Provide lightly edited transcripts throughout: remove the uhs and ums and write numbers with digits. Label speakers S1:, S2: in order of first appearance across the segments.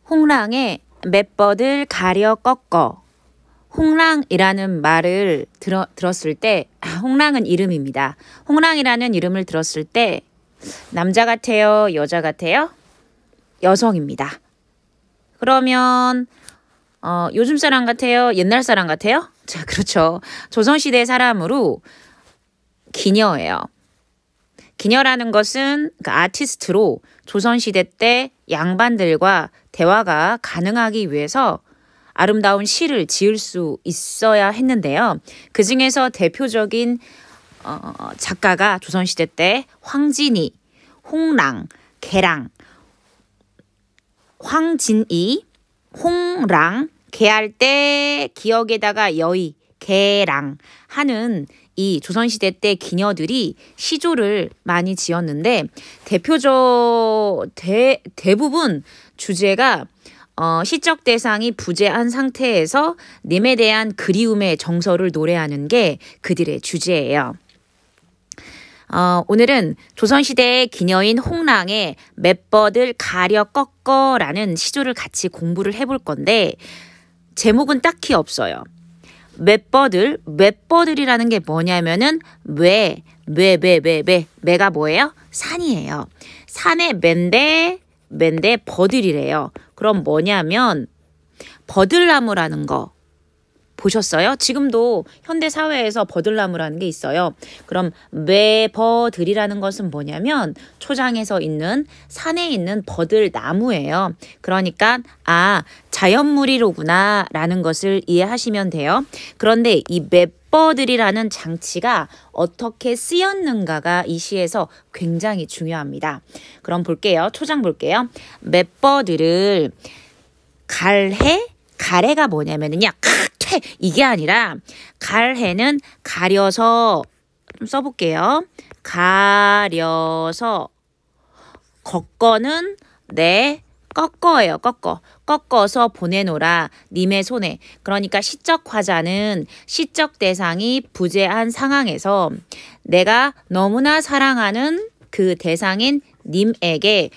S1: 홍랑의 맷뻗을 가려 꺾어. 홍랑이라는 말을 들었을 때 홍랑은 이름입니다. 홍랑이라는 이름을 들었을 때 남자 같아요? 여자 같아요? 여성입니다. 그러면 요즘 사람 같아요? 옛날 사람 같아요? 자, 그렇죠. 조선시대 사람으로 기녀예요. 기녀라는 것은 그 아티스트로 조선시대 때 양반들과 대화가 가능하기 위해서 아름다운 시를 지을 수 있어야 했는데요. 그 중에서 대표적인 작가가 조선시대 때 황진이, 홍랑, 개랑, 황진이, 홍랑, 개할 때 기역에다가 여의, 개랑 하는 이 조선시대 때 기녀들이 시조를 많이 지었는데 대부분 주제가 시적 대상이 부재한 상태에서 님에 대한 그리움의 정서를 노래하는 게 그들의 주제예요. 오늘은 조선시대의 기녀인 홍랑의 맷뻗을 가려 꺾어라는 시조를 같이 공부를 해볼 건데 제목은 딱히 없어요. 맷뻗을이라는 게 뭐냐면은 매가 뭐예요? 산이에요. 산의 맨데 버들이래요. 그럼 뭐냐면 버들나무라는 거 보셨어요? 지금도 현대 사회에서 버들나무라는 게 있어요. 그럼 매버들이라는 것은 뭐냐면 초장에서 있는 산에 있는 버들나무예요. 그러니까 자연물이로구나 라는 것을 이해하시면 돼요. 그런데 이 맷버들이라는 장치가 어떻게 쓰였는가가 이 시에서 굉장히 중요합니다. 그럼 볼게요. 초장 볼게요. 맷버들을 가래가 뭐냐면은요. 이게 아니라 갈해는 가려서 좀 써볼게요. 가려서 꺾어는 꺾어예요. 꺾어서 보내노라 님의 손에. 그러니까 시적 화자는 시적 대상이 부재한 상황에서 내가 너무나 사랑하는 그 대상인 님에게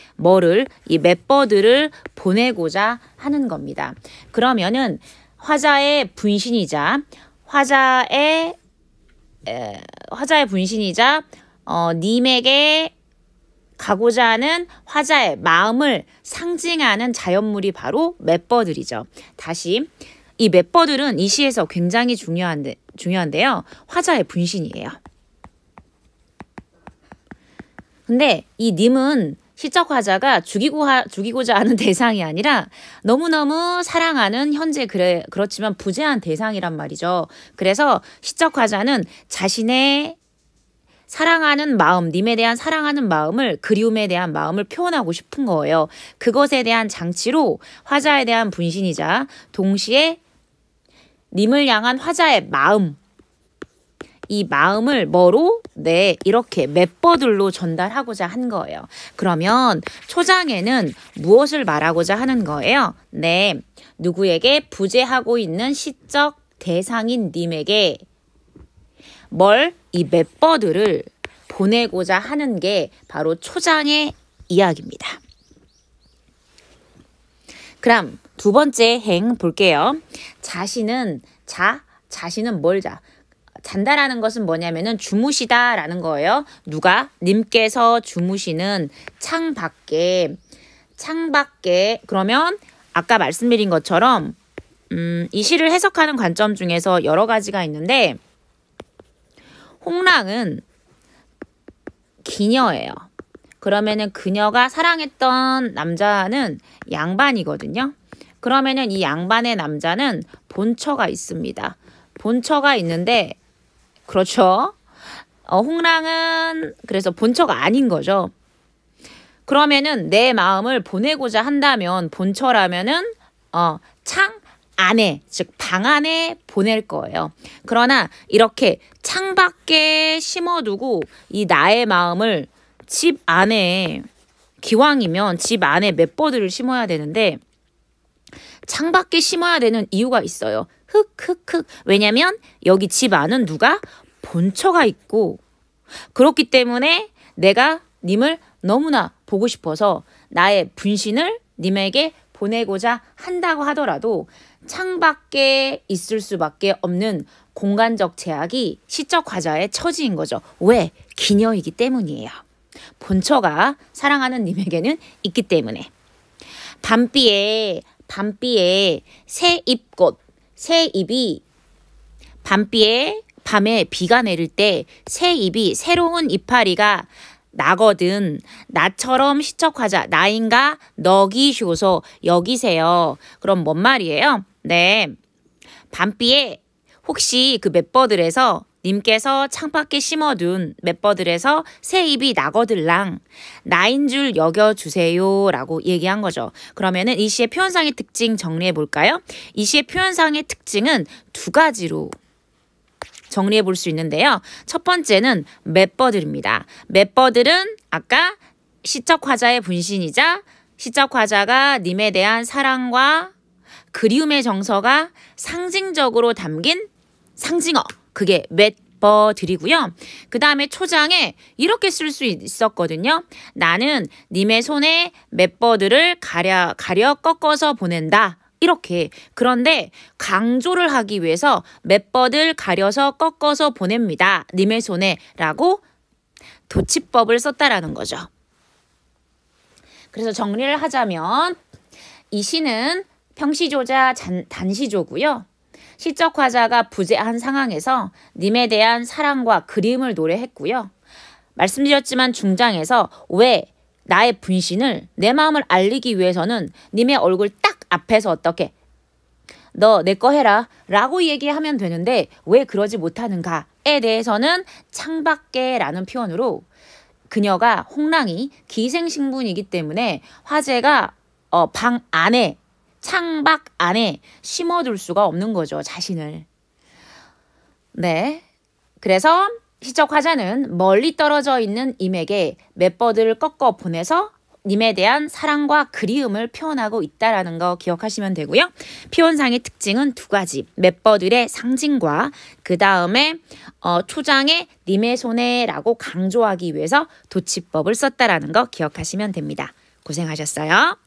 S1: 이 맷버들을 보내고자 하는 겁니다. 그러면은 화자의 분신이자 님에게 가고자 하는 화자의 마음을 상징하는 자연물이 바로 맷버들이죠. 다시 이 맷버들은 이 시에서 굉장히 중요한데요. 화자의 분신이에요. 근데 이 님은 시적 화자가 죽이고자 하는 대상이 아니라 너무너무 사랑하는 현재 그렇지만 부재한 대상이란 말이죠. 그래서 시적 화자는 자신의 사랑하는 마음, 님에 대한 사랑하는 마음을, 그리움에 대한 마음을 표현하고 싶은 거예요. 그것에 대한 장치로 화자에 대한 분신이자 동시에 님을 향한 화자의 마음, 이 마음을 이렇게 맷버들로 전달하고자 한 거예요. 그러면 초장에는 무엇을 말하고자 하는 거예요? 누구에게 부재하고 있는 시적 대상인 님에게 이 맷버들을 보내고자 하는 게 바로 초장의 이야기입니다. 그럼 두 번째 행 볼게요. 자신은 잔다라는 것은 뭐냐면은 주무시다라는 거예요. 누가? 님께서 주무시는 창밖에 그러면 아까 말씀드린 것처럼 이 시를 해석하는 관점 중에서 여러 가지가 있는데 홍랑은 기녀예요. 그러면은 그녀가 사랑했던 남자는 양반이거든요. 그러면은 이 양반의 남자는 본처가 있습니다. 본처가 있는데 그렇죠. 홍랑은 그래서 본처가 아닌 거죠. 그러면은 내 마음을 보내고자 한다면 본처라면은 창 안에, 즉 방 안에 보낼 거예요. 그러나 이렇게 창밖에 심어두고 이 나의 마음을 집 안에, 기왕이면 집 안에 맷버들을 심어야 되는데 창밖에 심어야 되는 이유가 있어요. 왜냐면 여기 집 안은 누가? 본처가 있고 그렇기 때문에 내가 님을 너무나 보고 싶어서 나의 분신을 님에게 보내고자 한다고 하더라도 창밖에 있을 수밖에 없는 공간적 제약이 시적 화자의 처지인 거죠. 왜? 기녀이기 때문이에요. 본처가 사랑하는 님에게는 있기 때문에. 밤비에 새 잎꽃, 새 잎이 밤에 비가 내릴 때 새 잎이 새로운 이파리가 나거든. 나처럼 시척하자. 나인가 너기쇼서 여기세요. 그럼 뭔 말이에요? 네. 밤비에 혹시 그 맷버들에서 님께서 창밖에 심어둔 맷버들에서 새 잎이 나거들랑 나인 줄 여겨주세요 라고 얘기한 거죠. 그러면은 이 시의 표현상의 특징 정리해 볼까요? 이 시의 표현상의 특징은 두 가지로 정리해 볼 수 있는데요. 첫 번째는 맷버들입니다. 맷버들은 아까 시적 화자의 분신이자 시적 화자가 님에 대한 사랑과 그리움의 정서가 상징적으로 담긴 상징어. 그게 맷버들이고요. 그 다음에 초장에 이렇게 쓸 수 있었거든요. 나는 님의 손에 맷버들을 가려 꺾어서 보낸다. 이렇게. 그런데 강조를 하기 위해서 맷버들 가려서 꺾어서 보냅니다. 님의 손에 라고 도치법을 썼다라는 거죠. 그래서 정리를 하자면 이 시는 평시조자 단시조고요. 시적 화자가 부재한 상황에서 님에 대한 사랑과 그리움을 노래했고요. 말씀드렸지만 중장에서 왜 나의 분신을 내 마음을 알리기 위해서는 님의 얼굴 딱 앞에서 어떻게 너 내 거 해라 라고 얘기하면 되는데 왜 그러지 못하는가에 대해서는 창밖에 라는 표현으로 그녀가 홍랑이 기생신분이기 때문에 화제가 방 안에 창밖 안에 심어둘 수가 없는 거죠. 자신을. 네. 그래서 시적 화자는 멀리 떨어져 있는 임에게 맷버들을 꺾어 보내서 님에 대한 사랑과 그리움을 표현하고 있다는 거 기억하시면 되고요. 표현상의 특징은 두 가지. 맷버들의 상징과 그 다음에 초장에 님의 손에 라고 강조하기 위해서 도치법을 썼다는 거 기억하시면 됩니다. 고생하셨어요.